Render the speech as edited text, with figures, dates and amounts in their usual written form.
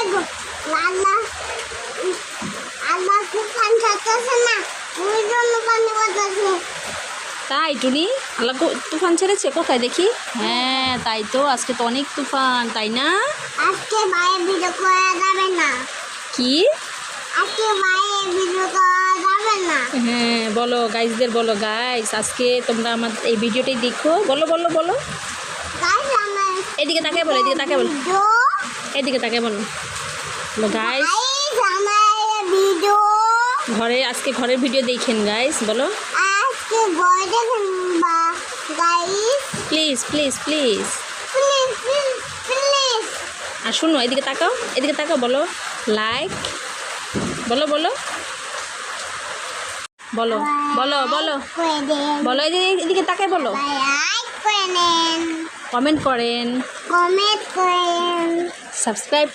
আল্লাহ আল্লাহ তুফান ছাড়তেছে না, ওই জন্য পানি বাতাসে। তাই টুনি আল্লাহ তুফান ছেড়েছে? কোথায় দেখি। হ্যাঁ তাই তো, আজকে তো অনেক তুফান, তাই না? আজকে বাইরে ভিডিও করা যাবে না। কি? আজকে বাইরে ভিডিও করা যাবে না। হ্যাঁ বলো গাইজদের, বলো গাইজ আজকে তোমরা আমার এই ভিডিওটাই দেখো। বলো বলো বলো, গাইস আমার এদিকে তাকাই বলো, এদিকে তাকাই বলো, ভিডিও, এদিকে তাকাই বলো। গাইজ গাইস আমার ভিডিও ঘরে আজকে ঘরের ভিডিও দেখেন গাইজ, বলো আজকে বড় দেখুন বা guys, please please please. Please please please. আর শুনো এদিকে তাকাও, এদিকে তাকাও, বলো লাইক, বলো বলো বলো বলো বলো করে দেন, বলো, এদিকে তাকাই বলো, লাইক করে নেন, কমেন্ট করেন, কমেন্ট করেন। সাবস্ক্রাইব